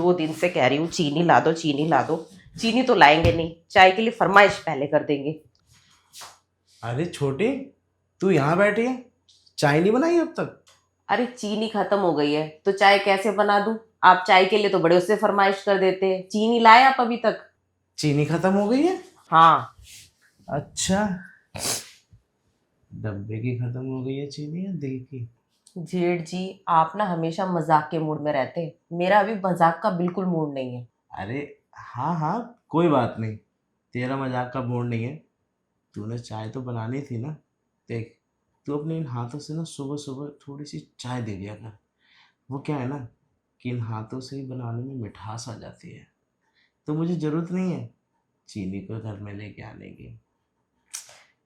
2 दिन से कह रही हूँ चीनी ला दो, चीनी ला दो। चीनी तो लाएंगे नहीं, चाय के लिए फरमाइश पहले कर देंगे। अरे छोटी, तू यहाँ बैठी है, चाय नहीं बनाई अब तक? अरे चीनी खत्म हो गई है तो चाय कैसे बना दूं? आप चाय के लिए तो बड़े उससे फरमाइश कर देते हैं, चीनी लाए आप अभी तक? चीनी खत्म हो गई है? हाँ। अच्छा, डब्बे की खत्म हो गई है चीनी या दिल की? जेठ जी, आप ना हमेशा मजाक के मूड में रहते हैं, मेरा अभी मजाक का बिल्कुल मूड नहीं है। अरे हाँ हाँ, कोई बात नहीं, तेरा मजाक का मूड नहीं है। तूने चाय तो बनानी थी ना। देख, तू अपने इन हाथों से ना सुबह सुबह थोड़ी सी चाय दे दिया कर। वो क्या है ना, कि इन हाथों से ही बनाने में मिठास आ जाती है। तो मुझे ज़रूरत नहीं है चीनी को घर में लेके आने की।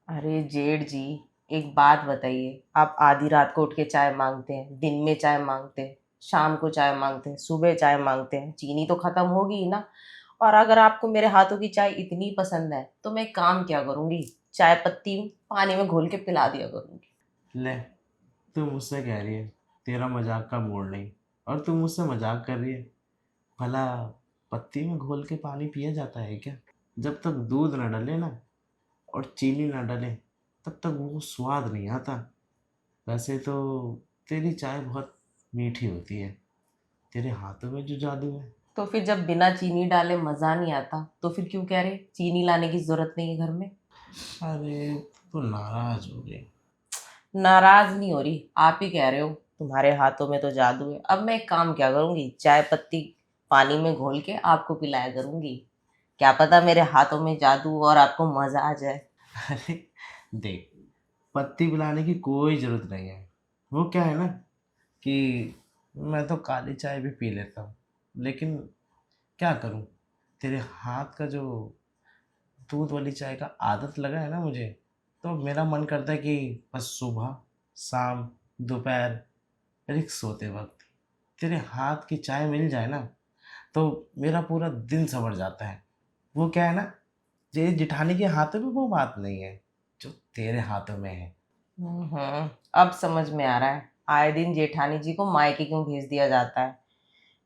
अरे जेठ जी, एक बात बताइए, आप आधी रात को उठ के चाय मांगते हैं, दिन में चाय मांगते हैं, शाम को चाय मांगते हैं, सुबह चाय मांगते हैं, चीनी तो खत्म होगी ही ना। और अगर आपको मेरे हाथों की चाय इतनी पसंद है तो मैं एक काम क्या करूंगी, चाय पत्ती पानी में घोल के पिला दिया करूंगी। ले, तू मुझसे कह रही है तेरा मजाक का मूड नहीं, और तू मुझसे मजाक कर रही है। भला पत्ती में घोल के पानी पिया जाता है क्या? जब तक दूध ना डले ना, और चीनी ना डले, तब तक वो स्वाद नहीं आता। वैसे तो तेरी चाय बहुत मीठी होती है, तेरे हाथों में जो जादू है। तो फिर जब बिना चीनी डाले मज़ा नहीं आता तो फिर क्यों कह रहे चीनी लाने की ज़रूरत नहीं है घर में? अरे, तू नाराज हो गई। नाराज़ नहीं हो रही, आप ही कह रहे हो तुम्हारे हाथों में तो जादू है। अब मैं एक काम क्या करूँगी, चाय पत्ती पानी में घोल के आपको पिलाया करूँगी। क्या पता मेरे हाथों में जादू और आपको मज़ा आ जाए। अरे देख, पत्ती पिलाने की कोई ज़रूरत नहीं है। वो क्या है ना, कि मैं तो काली चाय भी पी लेता हूँ, लेकिन क्या करूँ, तेरे हाथ का जो दूध वाली चाय का आदत लगा है ना मुझे, तो मेरा मन करता है कि बस सुबह, शाम, दोपहर, फिर सोते वक्त तेरे हाथ की चाय मिल जाए ना, तो मेरा पूरा दिन संवर जाता है। वो क्या है ना, ये जिठानी के हाथों में वो बात नहीं है जो तेरे हाथों में है। अब समझ में आ रहा है आए दिन जेठानी जी को मायके क्यों भेज दिया जाता है।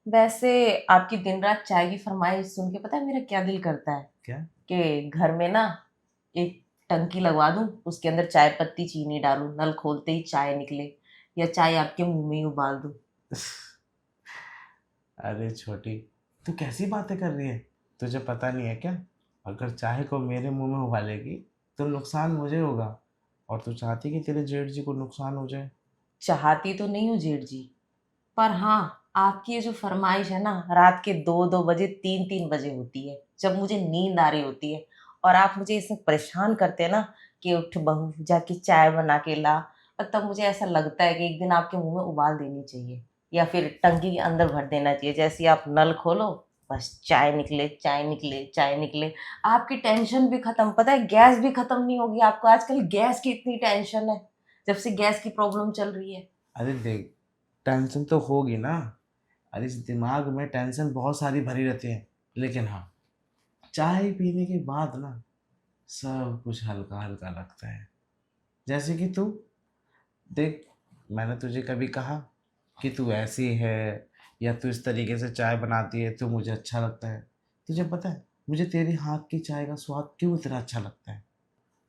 वैसे आपकी दिन रात चाय की फरमाइश सुन के पता है मेरा क्या दिल करता है, क्या? कि घर में ना एक टंकी लगवा दूं, उसके अंदर चाय पत्ती चीनी डालूं, नल खोलते ही चाय निकले, या चाय आपके मुंह में ही उबाल दूं। अरे छोटी, तू कैसी बातें कर रही है? तुझे पता नहीं है क्या? अगर चाय को मेरे मुंह में उबालेगी तो नुकसान मुझे होगा, और तू चाहती कि तेरे जेठ जी को नुकसान हो जाए। चाहती तो नहीं हूँ जेठ जी, पर हाँ, आपकी ये जो फरमाइश है ना, रात के 2-2 बजे 3-3 बजे होती है, जब मुझे नींद आ रही होती है, और आप मुझे इसमें परेशान करते हैं ना कि उठ बहू जाके चाय बना के ला। और तब मुझे ऐसा लगता है कि एक दिन आपके मुंह में उबाल देनी चाहिए, या फिर टंकी के अंदर भर देना चाहिए। जैसे ही आप नल खोलो, बस चाय निकले, चाय निकले, चाय निकले। आपकी टेंशन भी खत्म, पता है गैस भी खत्म नहीं होगी आपको, आजकल गैस की इतनी टेंशन है, जब से गैस की प्रॉब्लम चल रही है। अरे देख, टेंशन तो होगी ना। अरे इस दिमाग में टेंशन बहुत सारी भरी रहती है, लेकिन हाँ, चाय पीने के बाद ना सब कुछ हल्का हल्का लगता है। जैसे कि तू देख, मैंने तुझे कभी कहा कि तू ऐसी है, या तू इस तरीके से चाय बनाती है तो मुझे अच्छा लगता है? तुझे पता है मुझे तेरे हाथ की चाय का स्वाद क्यों इतना अच्छा लगता है?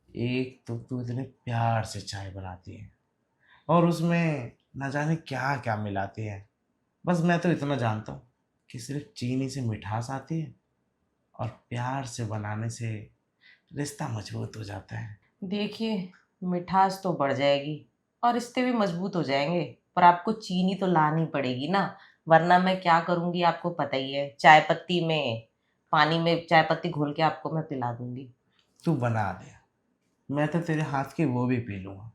एक तो तू इतने प्यार से चाय बनाती है, और उसमें न जाने क्या क्या मिलाती है। बस मैं तो इतना जानता हूँ कि सिर्फ चीनी से मिठास आती है, और प्यार से बनाने से रिश्ता मजबूत हो जाता है। देखिए, मिठास तो बढ़ जाएगी और रिश्ते भी मजबूत हो जाएंगे, पर आपको चीनी तो लानी पड़ेगी ना, वरना मैं क्या करूंगी आपको पता ही है। चाय पत्ती में पानी में चाय पत्ती घोल के आपको मैं पिला दूंगी। तू बना दे, मैं तो तेरे हाथ की वो भी पी लूँगा।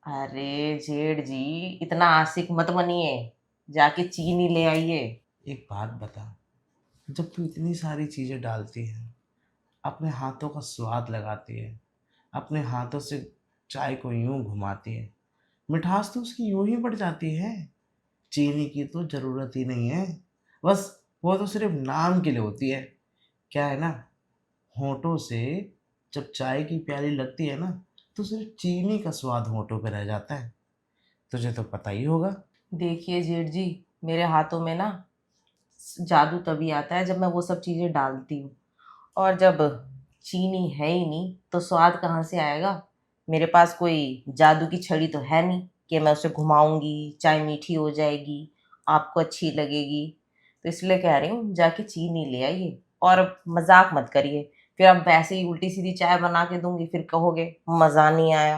अरे जेठ जी, इतना आशिक मत बनिए, जाके चीनी ले आइए। एक बात बता, जब तू इतनी सारी चीज़ें डालती है, अपने हाथों का स्वाद लगाती है, अपने हाथों से चाय को यूं घुमाती है, मिठास तो उसकी यूं ही बढ़ जाती है। चीनी की तो ज़रूरत ही नहीं है। बस वो तो सिर्फ नाम के लिए होती है। क्या है ना, होठों से जब चाय की प्याली लगती है ना, तो सिर्फ चीनी का स्वाद होठों पे रह जाता है। तुझे तो पता ही होगा। देखिए जेठ जी, मेरे हाथों में ना जादू तभी आता है जब मैं वो सब चीज़ें डालती हूँ, और जब चीनी है ही नहीं तो स्वाद कहाँ से आएगा। मेरे पास कोई जादू की छड़ी तो है नहीं कि मैं उसे घुमाऊंगी चाय मीठी हो जाएगी, आपको अच्छी लगेगी। तो इसलिए कह रही हूँ जाके चीनी ले आइए, और मजाक मत करिए। फिर अब वैसे ही उल्टी सीधी चाय बना के दूंगी, फिर कहोगे मज़ा नहीं आया।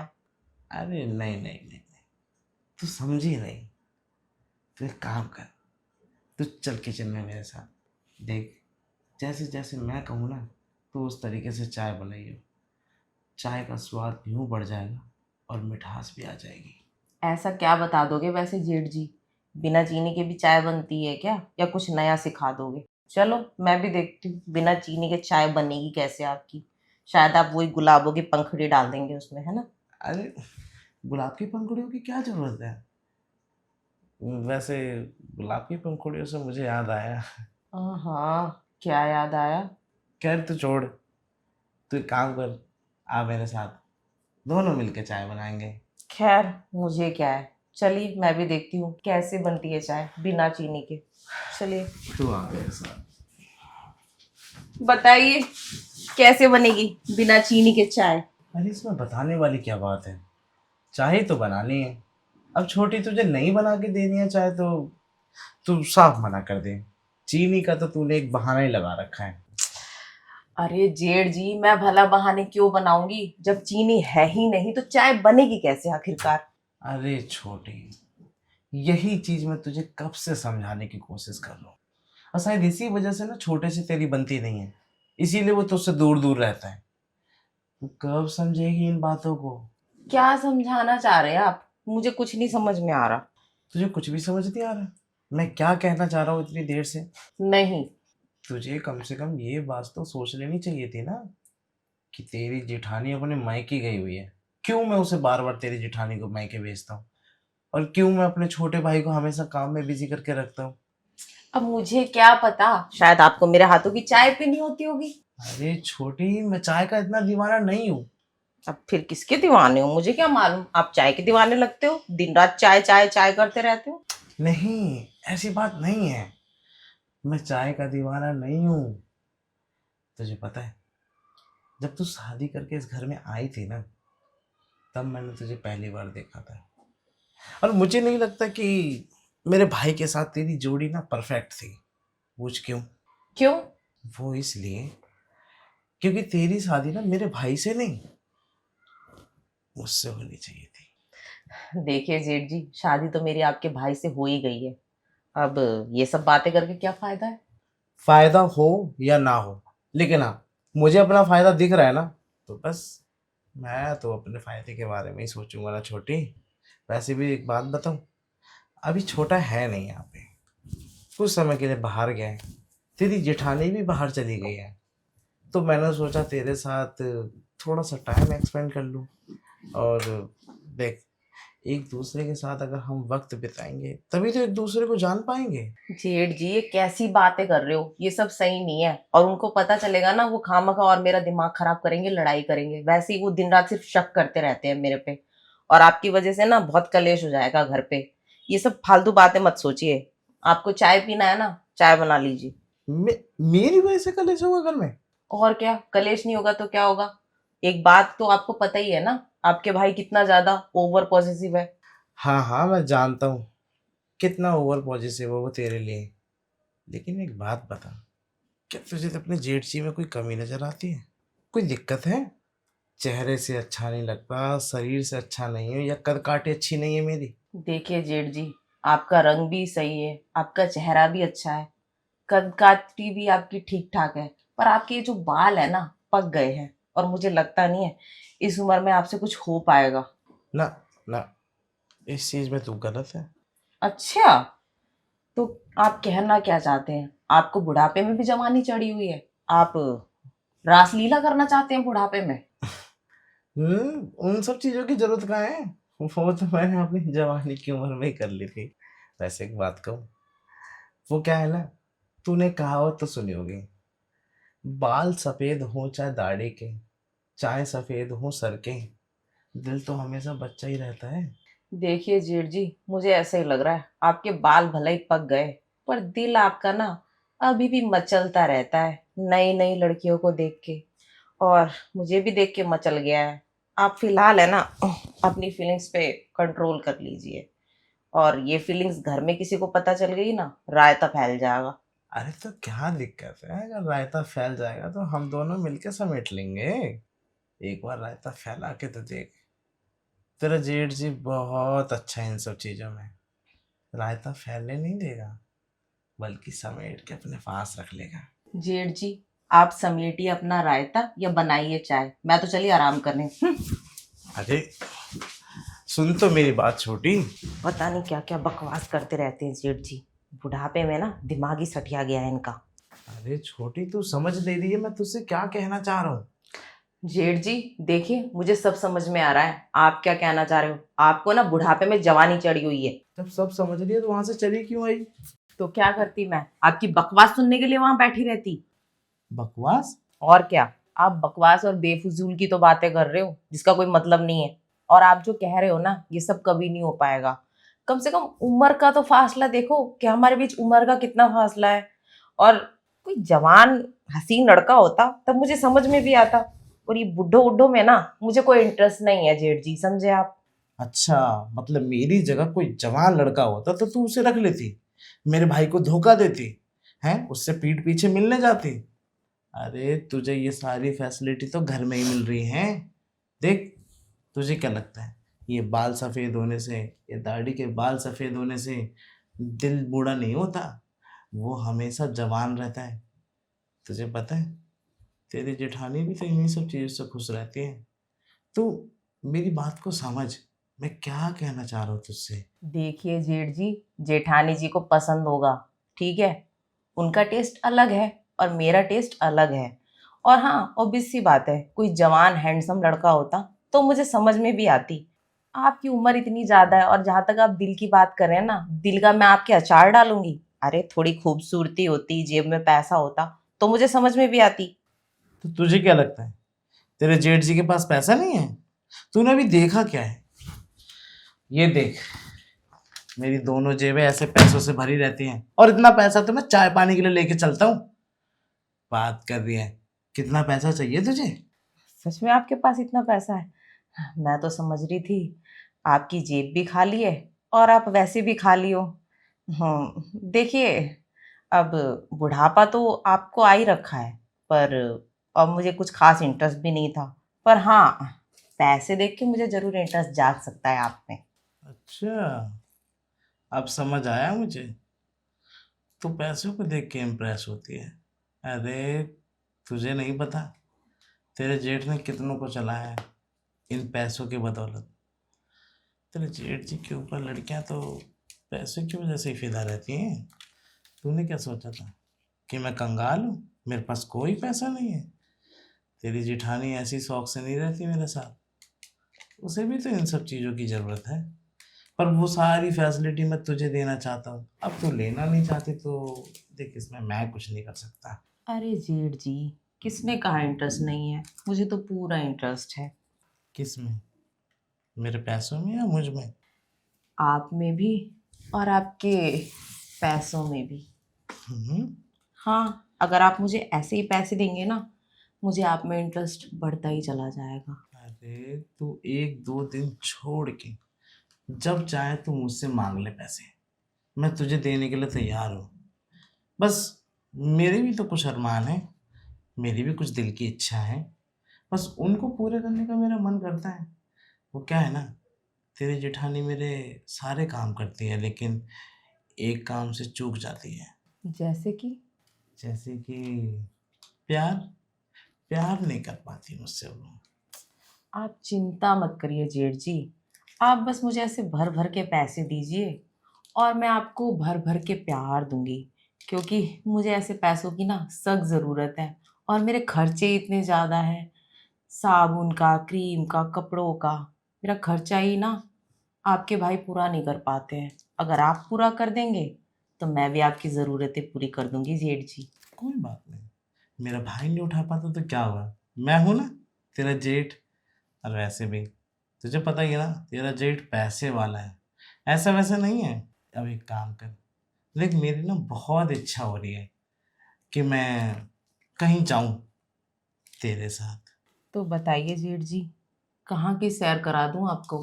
अरे नहीं नहीं नहीं, तू समझी नहीं। तू एक काम कर, तू चल किचन में मेरे साथ। देख, जैसे जैसे मैं कहूँ ना, तो उस तरीके से चाय बनाइए। चाय का स्वाद यूँ बढ़ जाएगा और मिठास भी आ जाएगी। ऐसा क्या बता दोगे वैसे जेठ जी? बिना चीनी के भी चाय बनती है क्या, या कुछ नया सिखा दोगे? चलो मैं भी देखती हूँ बिना चीनी के चाय बनेगी कैसे आपकी। शायद आप वही गुलाबों की पंखुड़ी डाल देंगे उसमें, है ना? अरे, गुलाब की पंखुड़ियों की क्या ज़रूरत है? वैसे गुलाब की पंखुड़ियों से मुझे याद आया। हाँ, क्या याद आया? खैर तू छोड़, तू एक काम कर, आ मेरे साथ, दोनों मिलके चाय बनाएंगे। खैर मुझे क्या है, चलिए मैं भी देखती हूँ कैसे बनती है चाय बिना चीनी के। चलिए तू आ मेरे साथ। बताइए कैसे बनेगी बिना चीनी के चाय। अरे इसमें बताने वाली क्या बात है, चाय तो बनानी है। अब छोटी तुझे नहीं बना के देनी है चाय तो तू साफ मना कर दे। चीनी का तो तूने एक बहाना ही लगा रखा है। अरे जेठ जी, मैं भला बहाने क्यों बनाऊंगी? जब चीनी है ही नहीं तो चाय बनेगी कैसे आखिरकार? अरे छोटी, यही चीज मैं तुझे कब से समझाने की कोशिश कर रहा हूँ, और शायद इसी वजह से ना छोटे से तेरी बनती नहीं है, इसीलिए वो तुझसे दूर दूर रहता है। तू कब समझेगी इन बातों को? क्या समझाना चाह रहे हैं आप? मुझे कुछ नहीं समझ में आ रहा। तुझे कुछ भी समझ नहीं आ रहा मैं क्या कहना चाह रहा हूँ इतनी देर से? नहीं। तुझे कम से कम ये बात तो सोच लेनी चाहिए थी ना, कि तेरी जेठानी अपने मायके गई हुई है। क्यों मैं उसे बार बार तेरी जेठानी को मायके भेजता हूँ, और क्यों मैं अपने छोटे भाई को हमेशा काम में बिजी करके रखता हूँ? अब मुझे क्या पता, शायद आपको मेरे हाथों की चाय पीनी होती होगी। अरे छोटी, मैं चाय का इतना दीवाना नहीं हूँ। अब फिर किसके दीवाने हो मुझे क्या मालूम, आप चाय के दीवाने लगते हो, दिन रात चाय चाय चाय करते रहते हो। नहीं, ऐसी बात नहीं है, मैं चाय का दीवाना नहीं हूँ। तुझे पता है, जब तू शादी करके इस घर में आई थी ना, तब मैंने तुझे पहली बार देखा था। और मुझे नहीं लगता कि मेरे भाई के साथ तेरी जोड़ी ना परफेक्ट थी। पूछ क्यों? क्यों? वो इसलिए क्योंकि तेरी शादी ना मेरे भाई से नहीं, मुझसे होनी चाहिए थी। देखिए जेठ जी, शादी तो मेरी आपके भाई से हो ही गई है। अब ये सब बातें करके क्या फायदा है? फायदा हो या ना हो, लेकिन हाँ, मुझे अपना फायदा दिख रहा है ना, तो बस मैं तो अपने फायदे के बारे में ही सोचूंगा ना छोटी। वैसे भी एक बात बताऊं, अभी छोटा है नहीं यहाँ पे, कुछ समय के लिए बाहर गया है। तेरी जेठानी भी बाहर चली गई है, तो मैंने सोचा तेरे साथ थोड़ा सा टाइम एक्सपेंड कर लूँ। और देख, एक दूसरे के साथ अगर हम वक्त बिताएंगे तभी तो एक दूसरे को जान पाएंगे। जेठ जी, ये कैसी बातें कर रहे हो? ये सब सही नहीं है, और उनको पता चलेगा ना वो खामखा और मेरा दिमाग खराब करेंगे, लड़ाई करेंगे। वैसे ही वो दिन रात सिर्फ शक करते रहते हैं मेरे पे, और आपकी वजह से ना बहुत कलेश हो जाएगा घर पे। ये सब फालतू बातें मत सोचिए। आपको चाय पीना है ना, चाय बना लीजिए। मेरी वजह से कल ऐसा हुआ घर में? और क्या, कलेश नहीं होगा तो क्या होगा? एक बात तो आपको पता ही है ना, आपके भाई कितना ज्यादा ओवर पॉसेसिव है। हाँ हाँ, मैं जानता हूँ कितना ओवर पॉजिटिव है वो तेरे लिए। लेकिन एक बात बता, क्या तुझे तो अपने जेठ जी में कोई कमी नजर आती है? कोई दिक्कत है? चेहरे से अच्छा नहीं लगता, शरीर से अच्छा नहीं है, या कद काठी अच्छी नहीं है मेरी? देखिए जेठ जी, आपका रंग भी सही है, आपका चेहरा भी अच्छा है, कद काठी भी आपकी ठीक ठाक है, पर आपके ये जो बाल है ना, पक गए हैं, और मुझे लगता नहीं है इस उम्र में आपसे कुछ हो पाएगा। ना ना, इस चीज में तू गलत है। अच्छा, तो आप कहना क्या चाहते हैं? आपको बुढ़ापे में भी जवानी चढ़ी हुई है? आप रासलीला करना चाहते हैं बुढ़ापे में? उन सब चीजों की जरूरत कहाँ है? वो तो मैंने अपनी जवानी की उम्र में ही कर ली थी। वैसे एक बात कहूँ, वो क्या है ना, तूने कहावत तो सुनी होगी, बाल सफेद हो चाहे दाढ़ी के, चाहे सफेद हो सर के, दिल तो हमेशा बच्चा ही रहता है। देखिए जेठ जी, मुझे ऐसा ही लग रहा है, आपके बाल भले ही पक गए पर दिल आपका ना अभी भी मचलता रहता है नई नई लड़कियों को देख के, और मुझे भी देख के मचल गया है। आप फिलहाल है ना अपनी फीलिंग्स पे कंट्रोल कर लीजिए, और ये फीलिंग्स घर में किसी को पता चल गई ना, रायता फैल जाएगा। अरे तो क्या दिक्कत है, अगर रायता फैल जाएगा तो हम दोनों मिलके समेट लेंगे। एक बार रायता फैला के तो देख। तेरा जेठ जी बहुत अच्छा है इन सब चीजों में। रायता फैलने नहीं देगा, बल्कि समेट के अपने पास रख लेगा। जेठ जी, आप समेटिए अपना रायता या बनाइए चाय, मैं तो चली आराम करने। अरे सुन तो मेरी बात छोटी। पता नहीं क्या क्या बकवास करते रहते हैं जेठ जी। बुढ़ापे में ना दिमाग ही सठिया गया है इनका। अरे छोटी, तू समझ ले रही है मैं तुझसे क्या कहना चाह रहा हूँ? जेठ जी, देखिए मुझे सब समझ में आ रहा है आप क्या कहना चाह रहे हो। आपको ना बुढ़ापे में जवानी चढ़ी हुई है। जब सब समझ रही है तो वहां से चली क्यों आई? तो क्या करती मैं, आपकी बकवास सुनने के लिए वहां बैठी रहती। बकवास? और क्या, आप बकवास और बेफजूल की तो बातें कर रहे हो जिसका कोई मतलब नहीं है। और आप जो कह रहे हो ना, ये सब कभी नहीं हो पाएगा। कम से कम उम्र का तो फासला देखो कि हमारे बीच उम्र का कितना फासला है। और कोई जवान हसीन लड़का होता तब मुझे समझ में भी आता। और ये बुड्ढो उड्ढो में ना मुझे कोई इंटरेस्ट नहीं है जेठ जी, समझे आप। अच्छा, मतलब मेरी जगह कोई जवान लड़का होता तो तू उसे रख लेती, मेरे भाई को धोखा देती, हैं उससे पीठ पीछे मिलने जाती। अरे तुझे ये सारी फैसिलिटी तो घर में ही मिल रही हैं। देख, तुझे क्या लगता है ये बाल सफ़ेद होने से, ये दाढ़ी के बाल सफ़ेद होने से दिल बूढ़ा नहीं होता, वो हमेशा जवान रहता है। तुझे पता है, तेरी जेठानी भी तो इन्हीं सब चीज़ों से खुश रहती है। तू मेरी बात को समझ, मैं क्या कहना चाह रहा हूँ तुझसे। देखिए जेठ जी, जेठानी जी को पसंद होगा, ठीक है। उनका टेस्ट अलग है और मेरा टेस्ट अलग है। और हाँ, ऑब्वियस सी बात है, कोई जवान हैंडसम लड़का होता तो मुझे समझ में भी आती। आपकी उम्र इतनी ज़्यादा है, और जहाँ तक आप दिल की बात कर रहे हैं ना, दिल का मैं आपके अचार डालूंगी। अरे थोड़ी खूबसूरती होती, जेब में पैसा होता तो मुझे समझ में भी आती। तो तुझे क्या लगता है तेरे जेठ जी के पास पैसा नहीं है? तूने अभी देखा क्या है? ये देख, मेरी दोनों जेबें ऐसे पैसों से भरी रहती हैं, और इतना पैसा तो मैं चाय पानी के लिए लेके चलता हूँ। बात कर रही है, कितना पैसा चाहिए तुझे? सच में आपके पास इतना पैसा है? मैं तो समझ रही थी आपकी जेब भी खाली है और आप वैसे भी खाली हो। देखिए, अब बुढ़ापा तो आपको आ ही रखा है, पर अब मुझे कुछ खास इंटरेस्ट भी नहीं था। पर हाँ, पैसे देख के मुझे जरूर इंटरेस्ट जाग सकता है आप में। अच्छा, अब समझ आया मुझे, तू पैसों को देख के इम्प्रेस होती है। अरे तुझे नहीं पता, तेरे जेठ ने कितनों को चलाया है इन पैसों की बदौलत। तेरे जेठ जी के ऊपर लड़कियां तो पैसे की वजह से ही फिदा रहती हैं। तूने क्या सोचा था कि मैं कंगाल हूँ, मेरे पास कोई पैसा नहीं है? तेरी जिठानी ऐसी शौक से नहीं रहती मेरे साथ, उसे भी तो इन सब चीज़ों की ज़रूरत है। पर वो सारी फैसिलिटी मैं तुझे देना चाहता हूँ, अब तू लेना नहीं चाहती तो देख, इसमें मैं कुछ नहीं कर सकता। अरे जेठ जी, किसने कहा इंटरेस्ट नहीं है, मुझे तो पूरा इंटरेस्ट है। किस में? मेरे पैसों में या मुझ में? आप में भी और आपके पैसों में भी। हम्म। हाँ, अगर आप मुझे ऐसे ही पैसे देंगे ना, मुझे आप में इंटरेस्ट बढ़ता ही चला जाएगा। अरे तू एक दो दिन छोड़ के जब चाहे तू मुझसे मांग ले पैसे, मैं तुझे देने के लिए तैयार हूँ। बस मेरे भी तो कुछ अरमान है, मेरी भी कुछ दिल की इच्छा है, बस उनको पूरे करने का मेरा मन करता है। वो क्या है ना, तेरी जेठानी मेरे सारे काम करती है, लेकिन एक काम से चूक जाती है। जैसे कि? जैसे कि प्यार। प्यार नहीं कर पाती मुझसे वो। आप चिंता मत करिए जेठ जी, आप बस मुझे ऐसे भर भर के पैसे दीजिए और मैं आपको भर भर के प्यार दूंगी। क्योंकि मुझे ऐसे पैसों की ना सख्त ज़रूरत है, और मेरे खर्चे इतने ज़्यादा हैं। साबुन का, क्रीम का, कपड़ों का, मेरा खर्चा ही ना आपके भाई पूरा नहीं कर पाते हैं। अगर आप पूरा कर देंगे तो मैं भी आपकी ज़रूरतें पूरी कर दूंगी जेठ जी। कोई बात नहीं, मेरा भाई नहीं उठा पाता तो क्या हुआ, मैं हूं ना तेरा जेठ। और वैसे भी तुझे पता ही है ना, तेरा जेठ पैसे वाला है, ऐसा वैसा नहीं है। अब एक काम कर, देख मेरी ना बहुत इच्छा हो रही है कि मैं कहीं जाऊं तेरे साथ। तो बताइए जेठ जी, कहाँ की सैर करा दूं आपको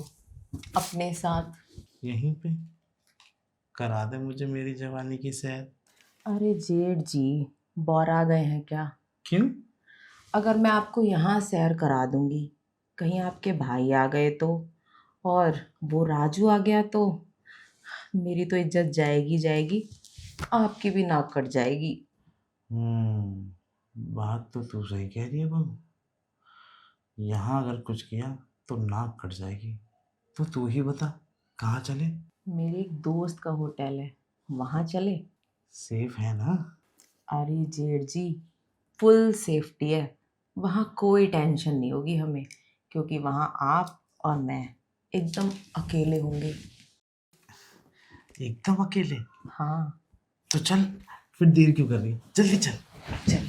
अपने साथ? यहीं पे करा दे मुझे मेरी जवानी की सैर। अरे जेठ जी, बोर आ गए हैं क्या? क्यों? अगर मैं आपको यहाँ सैर करा दूंगी, कहीं आपके भाई आ गए तो, और वो राजू आ गया तो मेरी तो इज्जत जाएगी जाएगी, आपकी भी नाक कट जाएगी। बात तो तू सही कह रही है बहू। यहाँ अगर कुछ किया तो नाक कट जाएगी। तो तू ही बता, कहाँ चले? मेरे एक दोस्त का होटल है, वहाँ चले? सेफ है ना? अरे जेठ जी, फुल सेफ्टी है, वहाँ कोई टेंशन नहीं होगी हमें, क्योंकि वहाँ आप और मैं एकदम अकेले होंगे। एकदम अकेले? हाँ। तो चल, फिर देर क्यों कर रही है? जल्दी चल। चल।